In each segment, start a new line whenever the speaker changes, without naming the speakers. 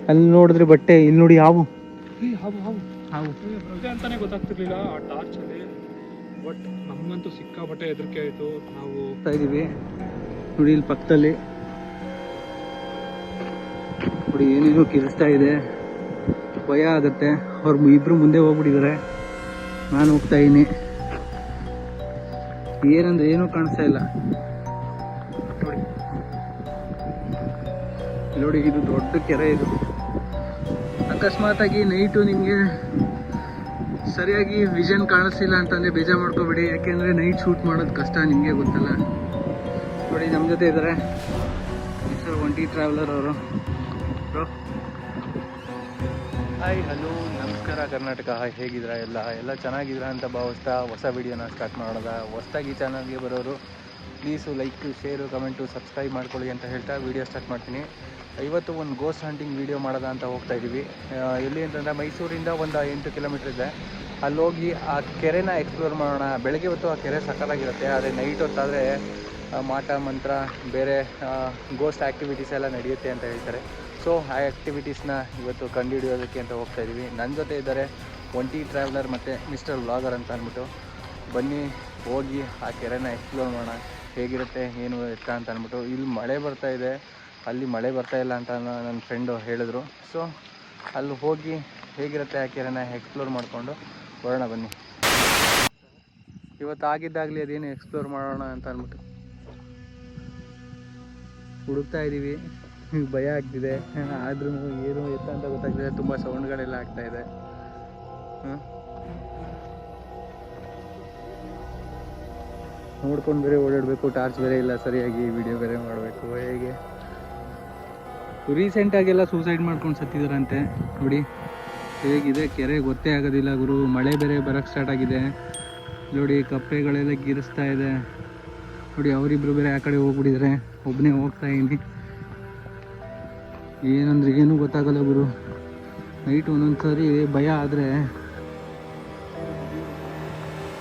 ಅಲ್ಲಿ ನೋಡಿದ್ರೆ ಬಟ್ಟೆ, ಇಲ್ಲಿ ನೋಡಿ ಹಾವು
ಅಂತಾನೆ ಗೊತ್ತಾಗ್ತಿರ್ಲಿಲ್ಲ ಆ ಟಾರ್ಚ್ ಅಲ್ಲಿ. ಬಟ್ ನಮ್ಮಂತೂ ಸಿಕ್ಕಾಪಟ್ಟೆ ಹೆದರಿಕೆ ಆಯ್ತು. ನಾವು
ಹೋಗ್ತಾ ಇದೀವಿ ನೋಡಿ, ಇಲ್ಲಿ ಪಕ್ಕದಲ್ಲಿ ನೋಡಿ ಏನೇನೋ ಕಿರಿಸ್ತಾ ಇದೆ, ಭಯ ಆಗತ್ತೆ. ಅವ್ರು ಇಬ್ರು ಮುಂದೆ ಹೋಗ್ಬಿಟ್ಟಿದ್ದಾರೆ, ನಾನು ಹೋಗ್ತಾ ಇದೀನಿ. ಏನಂದ್ರೆ ಏನೂ ಕಾಣಿಸ್ತಾ ಇಲ್ಲ ನೋಡಿ. ನೋಡಿ ಇದು ದೊಡ್ಡ ಕೆರೆ. ಇದು ಅಕಸ್ಮಾತ್ ಆಗಿ ನೈಟು ನಿಮಗೆ ಸರಿಯಾಗಿ ವಿಷನ್ ಕಾಣಿಸ್ತಿಲ್ಲ ಅಂತಂದ್ರೆ ಬೇಜಾರು ಮಾಡ್ಕೋಬೇಡಿ, ಯಾಕೆಂದ್ರೆ ನೈಟ್ ಶೂಟ್ ಮಾಡೋದು ಕಷ್ಟ, ನಿಮಗೆ ಗೊತ್ತಲ್ಲ. ನೋಡಿ ನಮ್ಮ ಜೊತೆ ಇದ್ದಾರೆ ಮಿಸ್ಟರ್ ಒಂಟಿ ಟ್ರಾವೆಲರ್ ಅವರು. ಹಾಯ್, ಹಲೋ, ನಮಸ್ಕಾರ ಕರ್ನಾಟಕ. ಹೇಗಿದ್ದೀರಾ? ಎಲ್ಲ ಚೆನ್ನಾಗಿದ್ದೀರಾ ಅಂತ ಭಾವಿಸ್ತಾ ಹೊಸ ವಿಡಿಯೋನ ಸ್ಟಾರ್ಟ್ ಮಾಡೋದ. ಹೊಸದಾಗಿ ಚಾನಲ್ಗೆ ಬರೋರು please like, share, comment, subscribe ಮಾಡ್ಕೊಳ್ಳಿ ಅಂತ ಹೇಳ್ತಾ ವಿಡಿಯೋ ಸ್ಟಾರ್ಟ್ ಮಾಡ್ತೀನಿ. ಇವತ್ತು ಒಂದು ಗೋಸ್ಟ್ ಹಂಟಿಂಗ್ ವಿಡಿಯೋ ಮಾಡೋದ ಅಂತ ಹೋಗ್ತಾ ಇದ್ದೀವಿ. ಎಲ್ಲಿ ಅಂತಂದರೆ ಮೈಸೂರಿಂದ ಒಂದು 8 ಕಿಲೋಮೀಟ್ರ್ ಇದೆ. ಅಲ್ಲಿ ಹೋಗಿ ಆ ಕೆರೆನ ಎಕ್ಸ್ಪ್ಲೋರ್ ಮಾಡೋಣ. ಬೆಳಗ್ಗೆ ಹೊತ್ತು ಆ ಕೆರೆ ಸಕ್ಕತ್ತಾಗಿರುತ್ತೆ, ಆದರೆ ನೈಟ್ ಹೊತ್ತಾದರೆ ಮಾಟ ಮಂತ್ರ ಬೇರೆ ಗೋಸ್ಟ್ ಆ್ಯಕ್ಟಿವಿಟೀಸ್ ಎಲ್ಲ ನಡೆಯುತ್ತೆ ಅಂತ ಹೇಳ್ತಾರೆ. ಸೊ ಆ ಆ್ಯಕ್ಟಿವಿಟೀಸ್ನ ಇವತ್ತು ಕಂಡುಹಿಡಿಯೋದಕ್ಕೆ ಅಂತ ಹೋಗ್ತಾ ಇದ್ದೀವಿ. ನನ್ನ ಜೊತೆ ಇದ್ದಾರೆ ಒಂಟಿ ಟ್ರಾವೆಲರ್ ಮತ್ತು ಮಿಸ್ಟರ್ ವ್ಲಾಗರ್ ಅಂತ ಅಂದ್ಬಿಟ್ಟು. ಬನ್ನಿ ಹೋಗಿ ಆ ಕೆರೆನ ಎಕ್ಸ್ಪ್ಲೋರ್ ಮಾಡೋಣ, ಹೇಗಿರುತ್ತೆ ಏನು ಎತ್ತ ಅಂತ ಅಂದ್ಬಿಟ್ಟು. ಇಲ್ಲಿ ಮಳೆ ಬರ್ತಾ ಇದೆ, ಅಲ್ಲಿ ಮಳೆ ಬರ್ತಾ ಇಲ್ಲ ಅಂತ ನನ್ನ ಫ್ರೆಂಡು ಹೇಳಿದ್ರು. ಸೊ ಅಲ್ಲಿ ಹೋಗಿ ಹೇಗಿರುತ್ತೆ ಆ ಕೆರೆನ ಎಕ್ಸ್ಪ್ಲೋರ್ ಮಾಡಿಕೊಂಡು ಬರೋಣ ಬನ್ನಿ. ಇವತ್ತು ಆಗಿದ್ದಾಗಲಿ ಅದೇನು ಎಕ್ಸ್ಪ್ಲೋರ್ ಮಾಡೋಣ ಅಂತ ಅಂದ್ಬಿಟ್ಟು ಹುಡುಕ್ತಾ ಇದ್ದೀವಿ. ಭಯ ಆಗ್ತಿದೆ, ಆದ್ರೂ ಏನು ಎತ್ತ ಅಂತ ಗೊತ್ತಾಗ್ತಿದೆ. ತುಂಬ ಸೌಂಡ್ಗಳೆಲ್ಲ ಆಗ್ತಾ ಇದೆ. ನೋಡ್ಕೊಂಡು ಬೇರೆ ಓಡಾಡಬೇಕು, ಟಾರ್ಚ್ ಬೇರೆ ಇಲ್ಲ ಸರಿಯಾಗಿ, ವಿಡಿಯೋ ಬೇರೆ ಮಾಡಬೇಕು. ಹೇಗೆ ರೀಸೆಂಟಾಗೆಲ್ಲ ಸೂಸೈಡ್ ಮಾಡ್ಕೊಂಡು ಸತ್ತಿದಾರಂತೆ ನೋಡಿ. ಹೇಗಿದೆ ಕೆರೆ ಗೊತ್ತೇ ಆಗೋದಿಲ್ಲ ಗುರು. ಮಳೆ ಬೇರೆ ಬರೋಕ್ಕೆ ಸ್ಟಾರ್ಟ್ ಆಗಿದೆ ನೋಡಿ, ಕಪ್ಪೆಗಳೆಲ್ಲ ಗಿರಿಸ್ತಾ ಇದೆ ನೋಡಿ. ಅವರಿಬ್ರು ಬೇರೆ ಆ ಕಡೆ ಹೋಗ್ಬಿಟ್ಟಿದ್ದಾರೆ, ಒಬ್ಬನೇ ಹೋಗ್ತಾ ಇದ್ದೀನಿ. ಏನಂದ್ರೆ ಏನೂ ಗೊತ್ತಾಗಲ್ಲ ಗುರು. ನೈಟ್ ಒಂದೊಂದು ಸರಿ ಭಯ ಆದರೆ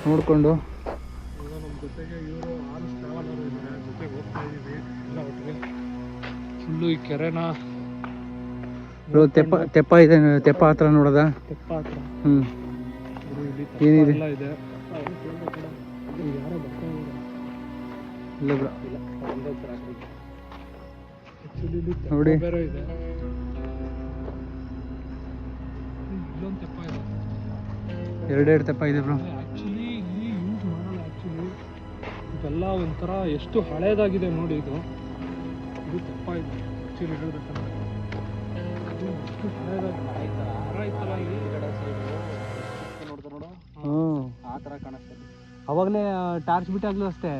ನೋಡಿಕೊಂಡು
ಫುಲ್ಲು ಈ ಕೆರೆನ
ತೆಪ್ಪ ಇದೆ, ತೆಪ್ಪ ಹತ್ರ ನೋಡೋದ.
ತೆಪ್ಪ ಹತ್ರ
ಏನಿದೆ
ಇದೆ
ನೋಡಿ.
ಬೇರೆ ಇದೆ, ಇಲ್ಲೊಂದು ತೆಪ್ಪ ಇದೆ,
ಎರಡೆರಡು ತೆಪ್ಪ ಇದೆ ಬ್ರೋ.
ಆ್ಯಕ್ಚುಲಿ ಇಲ್ಲಿ ಯೂಸ್ ಮಾಡಲ್ಲ. ಆ್ಯಕ್ಚುಲಿ ಇದೆಲ್ಲ ಒಂಥರ ಎಷ್ಟು ಹಳೇದಾಗಿದೆ ನೋಡಿ. ಇದು ತೆಪ್ಪ ಇದೆ ಆ್ಯಕ್ಚುಲಿ ಹೇಳ್ಬೇಕಂದ್ರೆ. ಎಷ್ಟು ಹಳೇದಾಗಿದೆ
ಆ ಥರ ಕಾಣಿಸ್ತದೆ. ಅವಾಗಲೇ ಟಾರ್ಚ್ ಬಿಟ್ಟಾಗ್ಲೂ ಅಷ್ಟೇ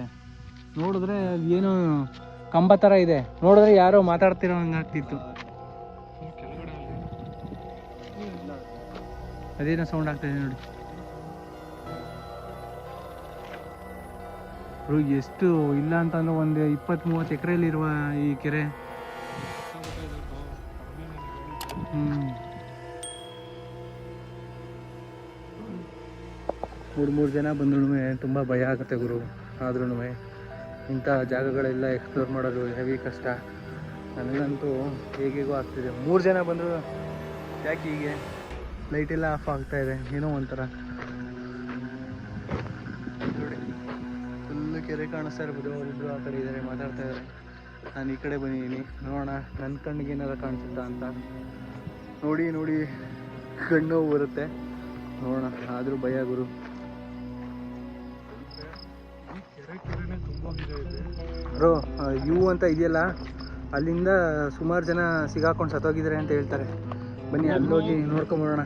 ನೋಡಿದ್ರೆ ಏನೋ ಕಂಬ ಥರ ಇದೆ, ನೋಡಿದ್ರೆ ಯಾರೋ ಮಾತಾಡ್ತಿರೋ ಹಂಗೆ ಆಗ್ತಿತ್ತು. ಅದೇನೋ ಸೌಂಡ್ ಆಗ್ತಾಯಿದೆ ನೋಡಿ. ಎಷ್ಟು ಇಲ್ಲ ಅಂತಂದ್ರೆ ಒಂದು 20-30 ಎಕರೆಯಲ್ಲಿರುವ ಈ ಕೆರೆ. ಮೂರು ಜನ ಬಂದ್ರೂ ತುಂಬ ಭಯ ಆಗುತ್ತೆ ಗುರು. ಆದ್ರೂ ಇಂಥ ಜಾಗಗಳೆಲ್ಲ ಎಕ್ಸ್ಪ್ಲೋರ್ ಮಾಡೋದು ಹೆವಿ ಕಷ್ಟ. ನನಗಂತೂ ಹೇಗೇಗೋ ಆಗ್ತಿದೆ. 3 ಜನ ಬಂದರು ಯಾಕೆ ಹೀಗೆ? ಲೈಟೆಲ್ಲ ಆಫ್ ಆಗ್ತಾ ಇದೆ, ಏನೋ ಒಂಥರ ನೋಡಿ. ಫುಲ್ಲು ಕೆರೆ ಕಾಣಿಸ್ತಾ ಇರ್ಬೋದು. ಅವರಿಬ್ಬರು ಆ ಕಡೆ ಇದ್ದಾರೆ, ಮಾತಾಡ್ತಾ ಇದ್ದಾರೆ. ನಾನು ಈ ಕಡೆ ಬಂದಿದ್ದೀನಿ, ನೋಡೋಣ ನನ್ನ ಕಣ್ಣಿಗೆ ಏನಾರ ಕಾಣಿಸುತ್ತಾ ಅಂತ. ನೋಡಿ ಕಣ್ಣು ಬರುತ್ತೆ, ನೋಡೋಣ. ಆದರೂ ಭಯ ಗುರು. ಬ್ರೋ ಯು ಅಂತ ಇದೆಯಲ್ಲ, ಅಲ್ಲಿಂದ ಸುಮಾರು ಜನ ಸಿಗಾಕೊಂಡು ಸತ್ತೋಗಿದ್ದಾರೆ ಅಂತ ಹೇಳ್ತಾರೆ. ಬನ್ನಿ ಅಲ್ಲೋಗಿ ನೋಡ್ಕೊಂಬರೋಣ.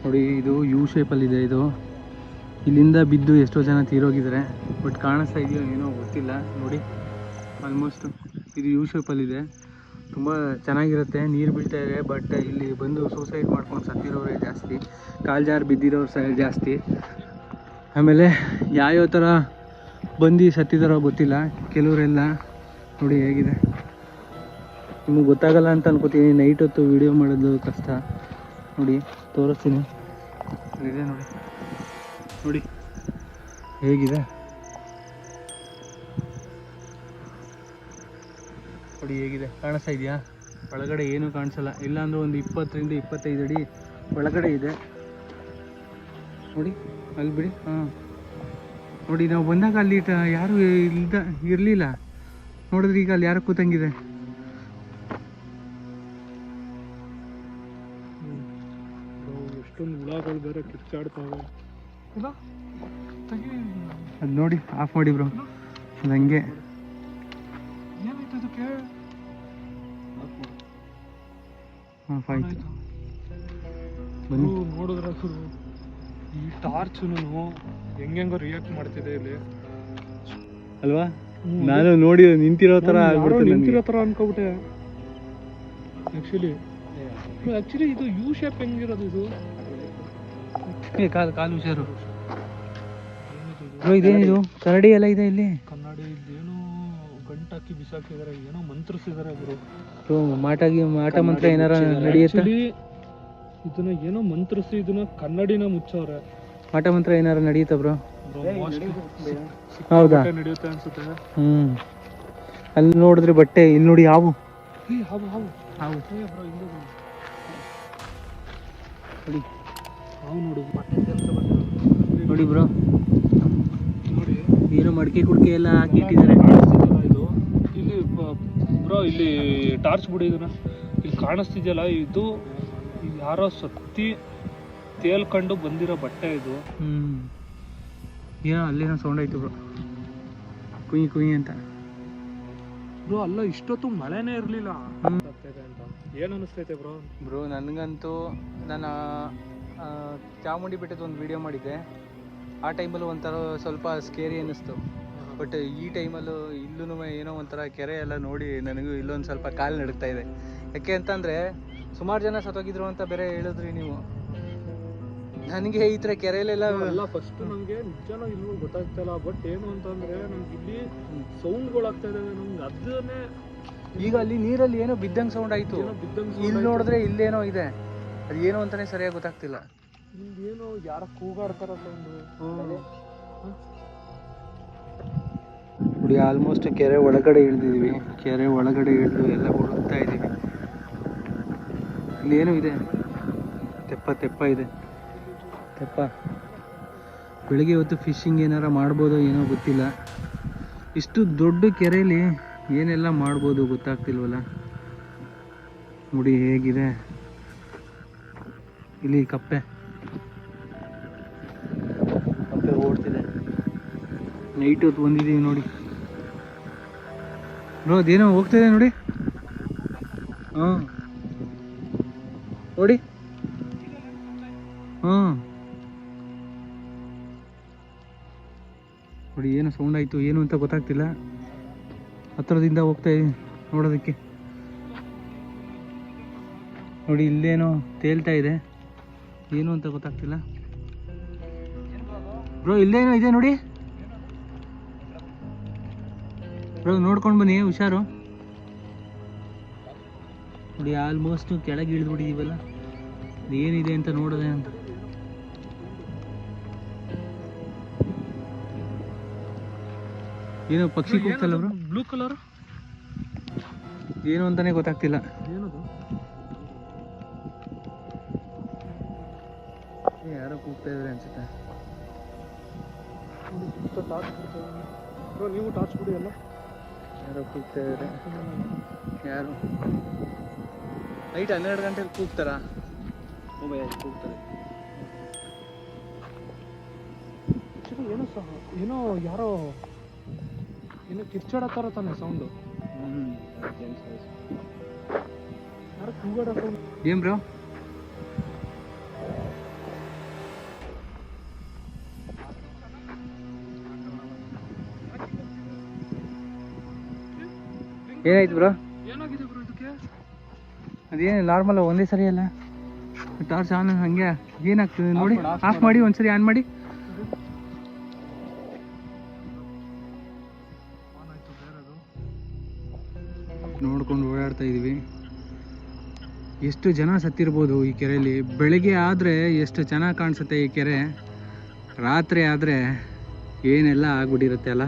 ನೋಡಿ ಇದು ಯು ಶೇಪಲ್ಲಿದೆ. ಇದು ಇಲ್ಲಿಂದ ಬಿದ್ದು ಎಷ್ಟೋ ಜನ ತೀರೋಗಿದ್ದಾರೆ. ಬಟ್ ಕಾಣಿಸ್ತಾ ಇದೆಯೋ ಏನೋ ಗೊತ್ತಿಲ್ಲ ನೋಡಿ. ಆಲ್ಮೋಸ್ಟ್ ಇದು ಯು ಶೇಪಲ್ಲಿದೆ. ತುಂಬ ಚೆನ್ನಾಗಿರುತ್ತೆ, ನೀರು ಬೀಳ್ತಾ ಇದೆ. ಬಟ್ ಇಲ್ಲಿ ಬಂದು ಸೂಸೈಡ್ ಮಾಡ್ಕೊಂಡು ಸತ್ತಿರೋರೇ ಜಾಸ್ತಿ, ಕಾಲು ಜಾರು ಬಿದ್ದಿರೋರು ಜಾಸ್ತಿ. ಆಮೇಲೆ ಯಾವ್ಯಾವ ಥರ ಬಂದು ಸತ್ತಿದಾರೋ ಗೊತ್ತಿಲ್ಲ. ಕೆಲವರೆಲ್ಲ ನೋಡಿ ಹೇಗಿದೆ. ನಿಮಗೆ ಗೊತ್ತಾಗಲ್ಲ ಅಂತ ಅನ್ಕೋತೀನಿ, ನೈಟ್ ಹೊತ್ತು ವಿಡಿಯೋ ಮಾಡೋದು ಕಷ್ಟ. ನೋಡಿ ತೋರಿಸ್ತೀನಿ, ಇದೆ ನೋಡಿ ಹೇಗಿದೆ. ನೋಡಿ ಹೇಗಿದೆ, ಕಾಣಿಸ್ತಾ ಇದೆಯಾ? ಒಳಗಡೆ ಏನೂ ಕಾಣಿಸಲ್ಲ, ಇಲ್ಲಾಂದ್ರೆ ಒಂದು 20 ರಿಂದ 25 ಅಡಿ ಒಳಗಡೆ ಇದೆ ನೋಡಿ. ಅಲ್ಲಿ ಬಿಡಿ. ಹಾಂ ನೋಡಿ, ನಾವು ಬಂದಾಗ ಅಲ್ಲಿ ಯಾರು ಇರಲಿಲ್ಲ ನೋಡಿದ್ರೆ, ಈಗ ಅಲ್ಲಿ ಯಾರು ಕೂತಂಗಿದೆ.
ಎಷ್ಟೊಂದು ಹುಳಗಳು ಬೇರೆ ಕಿಚ್ಚಾಡ್ತಾವೆ.
ಅದು ನೋಡಿ, ಆಫ್ ಮಾಡಿ ಬ್ರೋ. ಅದು ಹಂಗೆ
ಏನಾಯ್ತು ಅದಕ್ಕೆ?
ಆಫ್ ಆಯ್ತು.
ಬನ್ನಿ ನೋಡಿದ್ರೆ ಈ ಟಾರ್ಚ್ ಹೆಂಗೋ ರಿಯಾಕ್ಟ್ ಮಾಡ್ತಿದೆ ಇಲ್ಲಿ
ಅಲ್ವಾ? ನಾನು ನೋಡಿ ನಿಂತಿರೋ ತರ
ನಿಂತಿರೋ ತರ ಅನ್ಕೋಬಿಟ್ಟೆ. ಆಕ್ಚುಲಿ ಇದು ಯು ಶೇಪ್ ಹೆಂಗಿರೋದು ಇದು?
ಕಾಲು ಹುಷಾರು. ಇದೇನಿದು ಕರಡಿ ಎಲ್ಲ ಇದೆ ಇಲ್ಲಿ.
ಕನ್ನಡಿ ಇದೇನೋ ಗಂಟಾಕಿ ಬಿಸಾಕಿದಾರೆ, ಏನೋ ಮಂತ್ರಿಸಿದಾರೆ ಅವರು.
ಮಾಟ ಮಂತ್ರ ಏನಾರ ನಡೆಯುತ್ತೆ.
ಇದನ್ನ ಏನೋ ಮಂತ್ರಿಸಿ ಇದನ್ನ ಕನ್ನಡಿನ ಮುಚ್ಚವ್ರೆ.
ಮಾಟ ಮಂತ್ರ ಏನಾರ ನಡೆಯುತ್ತಾ ಬ್ರೋ? ಹೌದಾ?
ನಡೆಯುತ್ತೆ ಅನ್ಸುತ್ತೆ.
ಅಲ್ಲಿ ನೋಡಿದ್ರೆ ಬಟ್ಟೆ, ಇಲ್ಲಿ ನೋಡಿ ಹಾವು. ನೋಡಿ ಬ್ರೋ, ಏನೋ ಮಡಿಕೆ ಕುಡಿಕೆ ಎಲ್ಲ ಹಾಕಿ ಇಟ್ಟಿದ್ದಾರೆ.
ಇದು ಇಲ್ಲಿ ಬ್ರೋ, ಇಲ್ಲಿ ಟಾರ್ಚ್ ಬಿಡಿ ಇದನ್ನ. ಇಲ್ಲಿ ಕಾಣಿಸ್ತಿದೆಯಲ್ಲ, ಇದು ಯಾರೋ ಸತ್ತಿ ತೇಲ್ಕೊಂಡು ಬಂದಿರೋ ಬಟ್ಟೆ ಇದು.
ಏನೋ ಅಲ್ಲೇನೋ ಸೌಂಡ್ ಆಯ್ತು ಬ್ರೋ, ಕುಯ್ ಅಂತ.
ಬ್ರೋ ಅಲ್ಲ, ಇಷ್ಟೊತ್ತು ಮಳೆನೇ ಇರಲಿಲ್ಲ. ಏನು ಅನಿಸ್ತೈತೆ ಬ್ರೋ?
ನನಗಂತೂ ನಾನು ಚಾಮುಂಡಿ ಬೆಟ್ಟದ ಒಂದು ವಿಡಿಯೋ ಮಾಡಿದ್ದೆ. ಆ ಟೈಮಲ್ಲೂ ಒಂಥರ ಸ್ವಲ್ಪ ಸ್ಕೇರಿ ಅನ್ನಿಸ್ತು. ಬಟ್ ಈ ಟೈಮಲ್ಲೂ ಇಲ್ಲೂ ಏನೋ ಒಂಥರ ಕೆರೆ ಎಲ್ಲ ನೋಡಿ ನನಗೂ ಇಲ್ಲೊಂದು ಸ್ವಲ್ಪ ಕಾಲು ನಡುಗ್ತಾ ಇದೆ. ಯಾಕೆ ಅಂತಂದರೆ ಸುಮಾರು ಜನ ಸತ್ತೋಗಿದ್ರು ಅಂತ ಬೇರೆ ಹೇಳಿದ್ರಿ ನೀವು. ನನಗೆ ಈ ಥರ ಕೆರೆಯಲ್ಲೆಲ್ಲ
ಫಸ್ಟ್ ನನಗೆ ನಿಜನೋ ಇನ್ನೂ ಗೊತ್ತಾಗ್ತಾಯಿಲ್ಲ. ಬಟ್ ಏನು ಅಂತಂದರೆ ನಮ್ಗೆ ಇಲ್ಲಿ ಸೌಂಡ್ಗಳಾಗ್ತಾ ಇದ್ದಾವೆ ನಮ್ಗೆ. ಅದನ್ನೇ
ಈಗ ಅಲ್ಲಿ ನೀರಲ್ಲಿ ಏನೋ ಬಿದ್ದಂಗೆ ಸೌಂಡ್ ಆಯಿತು. ಇಲ್ಲಿ ನೋಡಿದ್ರೆ ಇಲ್ಲೇನೋ ಇದೆ, ಅದು ಏನೋ ಅಂತಾನೆ ಸರಿಯಾಗಿ ಗೊತ್ತಾಗ್ತಿಲ್ಲ.
ಏನೋ ಯಾರ ಕೂಗಾಡ್ತಾರ ಸೌಂಡು.
ನೋಡಿ, ಆಲ್ಮೋಸ್ಟ್ ಕೆರೆ ಒಳಗಡೆ ಇಳಿದಿದ್ದೀವಿ. ಕೆರೆ ಒಳಗಡೆ ಇಳಿದು ಎಲ್ಲ ಹುಡುಕ್ತಾ ಇದ್ದೀವಿ. ಇಲ್ಲೇನೋ ಇದೆ, ತೆಪ್ಪ ಇದೆ. ಬೆಳಿಗ್ಗೆ ಹೊತ್ತು ಫಿಶಿಂಗ್ ಏನಾರ ಮಾಡ್ಬೋದೋ ಏನೋ ಗೊತ್ತಿಲ್ಲ. ಇಷ್ಟು ದೊಡ್ಡ ಕೆರೆಯಲ್ಲಿ ಏನೆಲ್ಲ ಮಾಡ್ಬೋದು ಗೊತ್ತಾಗ್ತಿಲ್ವಲ್ಲ. ನೋಡಿ ಹೇಗಿದೆ ಇಲ್ಲಿ ಕಪ್ಪೆ ಓಡ್ತಿದೆ. ನೈಟ್ ಹೊತ್ತು ಬಂದಿದ್ದೀವಿ ನೋಡಿ ಬ್ರೋ, ಅದೇನೋ ಹೋಗ್ತಿದೆ ನೋಡಿ. ಹಾಂ ನೋಡಿ. ನೋಡಿ ಏನೋ ಸೌಂಡ್ ಆಯಿತು, ಏನು ಅಂತ ಗೊತ್ತಾಗ್ತಿಲ್ಲ. ಹತ್ತಿರದಿಂದ ಹೋಗ್ತಾ ಇದ್ದೀನಿ ನೋಡೋದಕ್ಕೆ. ನೋಡಿ ಇಲ್ಲೇನೋ ತೇಲ್ತಾ ಇದೆ, ಏನು ಅಂತ ಗೊತ್ತಾಗ್ತಿಲ್ಲ ಬ್ರೋ. ಇಲ್ಲೇನೋ ಇದೆ ನೋಡಿ ಬ್ರೋ, ನೋಡ್ಕೊಂಡು ಬನ್ನಿ, ಹುಷಾರು. ನೋಡಿ ಆಲ್ಮೋಸ್ಟ್ ಕೆಳಗೆ ಇಳಿದ್ಬಿಟ್ಟಿದ್ದೀವಲ್ಲ, ಏನಿದೆ ಅಂತ ನೋಡೋದೆ ಅಂತ. ಏನೋ ಪಕ್ಷಿ ಕೂಗ್ತಲ್ಲ ಬ್ರೋ,
ಬ್ಲೂ ಕಲರ್
ಏನು ಅಂತಾನೆ ಗೊತ್ತಾಗ್ತಿಲ್ಲ.
ಏನದು?
ಯಾರೋ ಕೂಗ್ತಾ ಇದ್ದಾರೆ ಅನ್ಸುತ್ತೆ.
ಬ್ರೋ ನೀವು ಟಾರ್ಚ್ ಬಿಡಿ. ಎಲ್ಲ
ಯಾರೋ ಕೂಗ್ತಾ ಇದ್ದಾರೆ. ಯಾರು ನೈಟ್ 12 ಗಂಟೆಗೆ ಕೂಗ್ತಾರಾ? ಕೂಗ್ತಾರೆ.
ಏನೋ ಏನೋ ಯಾರೋ ಏನೋ ಕಿರ್ಚಾಡತ್ತಾರ ತಾನೆ ಸೌಂಡು. ಯಾರೋ ಕೂಗಾಡೋ ಸೌಂಡ್.
ಏನ್ ಬ್ರೋ? ಏನಾಯ್ತು ಬ್ರೋ?
ಏನಾಗಿದೆ ಬ್ರೋ ಇದಕ್ಕೆ?
ಅದೇನು ನಾರ್ಮಲ್ ಒಂದೇ ಸರಿ ಅಲ್ಲ, ಟಾರ್ಚ್ ಆನ್ ಹಂಗೆ ಏನಾಗ್ತದೆ ನೋಡಿ. ಆಫ್ ಮಾಡಿ, ಒಂದ್ಸರಿ ಆನ್ ಮಾಡಿ. ನೋಡ್ಕೊಂಡು ಓಡಾಡ್ತಾ ಇದೀವಿ. ಎಷ್ಟು ಜನ ಸತ್ತಿರ್ಬೋದು ಈ ಕೆರೆಯಲ್ಲಿ. ಬೆಳಿಗ್ಗೆ ಆದರೆ ಎಷ್ಟು ಚೆನ್ನಾಗಿ ಕಾಣಿಸುತ್ತೆ ಈ ಕೆರೆ, ರಾತ್ರಿ ಆದರೆ ಏನೆಲ್ಲ ಆಗ್ಬಿಟ್ಟಿರುತ್ತೆ ಅಲ್ಲ.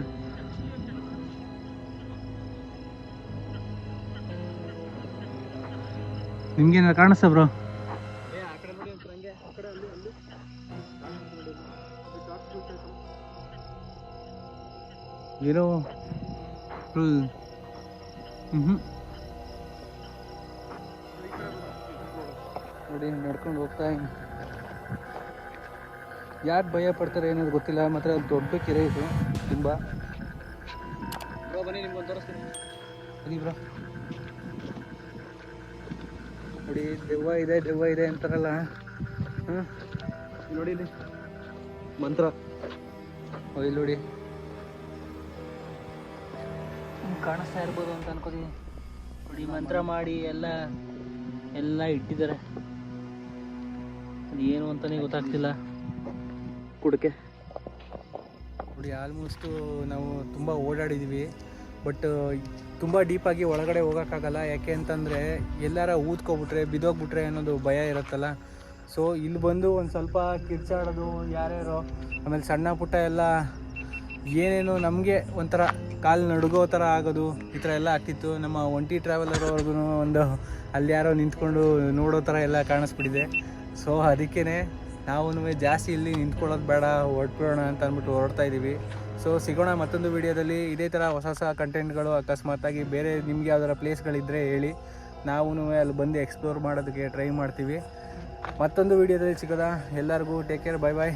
ನಿಮ್ಗೇನಾರು ಕಾಣಿಸ್ತಾ ಬ್ರೋ? ಏನೋ ಫುಲ್ ನೋಡಿ ನಡ್ಕೊಂಡು ಹೋಗ್ತಾ ಯಾಕೆ ಭಯ ಪಡ್ತಾರೆ ಏನಾದ್ರು ಗೊತ್ತಿಲ್ಲ. ಮಾತ್ರ ದೊಡ್ಡ ಕೆರೆ ಇದು ತುಂಬ. ಬನ್ನಿ ನಿಮ್ಗೊಂದು ತೋರಿಸ್ತೀನಿ ಬನ್ನಿ ಬ್ರೋ. ನೋಡಿ ದೆವ್ವ ಇದೆ ಅಂತಾರಲ್ಲ. ನೋಡಿ ಇಲ್ಲಿ ಮಂತ್ರ ಇಲ್ಲಿ ನೋಡಿ ಕಾಣಿಸ್ತಾ ಇರ್ಬೋದು ಅಂತ ಅನ್ಕೋತೀನಿ. ನೋಡಿ ಮಂತ್ರ ಮಾಡಿ ಎಲ್ಲ ಇಟ್ಟಿದ್ದಾರೆ. ಅದು ಏನು ಅಂತಲೇ ಗೊತ್ತಾಗ್ತಿಲ್ಲ. ಕುಡಕೆ ನೋಡಿ ಆಲ್ಮೋಸ್ಟು ನಾವು ತುಂಬ ಓಡಾಡಿದ್ದೀವಿ. ಬಟ್ ತುಂಬ ಡೀಪಾಗಿ ಒಳಗಡೆ ಹೋಗೋಕ್ಕಾಗಲ್ಲ. ಯಾಕೆ ಅಂತಂದರೆ ಎಲ್ಲಾರ ಊದ್ಕೊಬಿಟ್ರೆ ಬಿದ್ದೋಗ್ಬಿಟ್ರೆ ಅನ್ನೋದು ಭಯ ಇರುತ್ತಲ್ಲ. ಸೊ ಇಲ್ಲಿ ಬಂದು ಒಂದು ಸ್ವಲ್ಪ ಕಿರ್ಚಾಡೋದು ಯಾರ್ಯಾರೋ, ಆಮೇಲೆ ಸಣ್ಣ ಪುಟ್ಟ ಎಲ್ಲ ಏನೇನು ನಮಗೆ ಒಂಥರ ಕಾಲು ನಡುಗೋ ಥರ ಆಗೋದು ಈ ಥರ ಎಲ್ಲ ಆಗ್ತಿತ್ತು. ನಮ್ಮ ಒಂಟಿ ಟ್ರಾವೆಲರ್ ಅವ್ರಿಗೂ ಒಂದು ಅಲ್ಲಿ ಯಾರೋ ನಿಂತ್ಕೊಂಡು ನೋಡೋ ಥರ ಎಲ್ಲ ಕಾಣಿಸ್ಬಿಟ್ಟಿದೆ. ಸೊ ಅದಕ್ಕೇ ನಾವು ಜಾಸ್ತಿ ಇಲ್ಲಿ ನಿಂತ್ಕೊಳ್ಳೋದು ಬೇಡ, ಹೊರಟ್ಬಿಡೋಣ ಅಂತ ಅಂದ್ಬಿಟ್ಟು ಹೊರಡ್ತಾ ಇದ್ದೀವಿ. ಸೊ ಸಿಗೋಣ ಮತ್ತೊಂದು ವೀಡಿಯೋದಲ್ಲಿ. ಇದೇ ಥರ ಹೊಸ ಕಂಟೆಂಟ್ಗಳು ಅಕಸ್ಮಾತಾಗಿ ಬೇರೆ ನಿಮ್ಗೆ ಯಾವ್ದಾರ ಪ್ಲೇಸ್ಗಳಿದ್ದರೆ ಹೇಳಿ, ನಾವು ಅಲ್ಲಿ ಬಂದು ಎಕ್ಸ್ಪ್ಲೋರ್ ಮಾಡೋದಕ್ಕೆ ಟ್ರೈ ಮಾಡ್ತೀವಿ. ಮತ್ತೊಂದು ವೀಡಿಯೋದಲ್ಲಿ ಸಿಗೋದಾ. ಎಲ್ಲರಿಗೂ ಟೇಕ್ ಕೇರ್, ಬಾಯ್ ಬಾಯ್.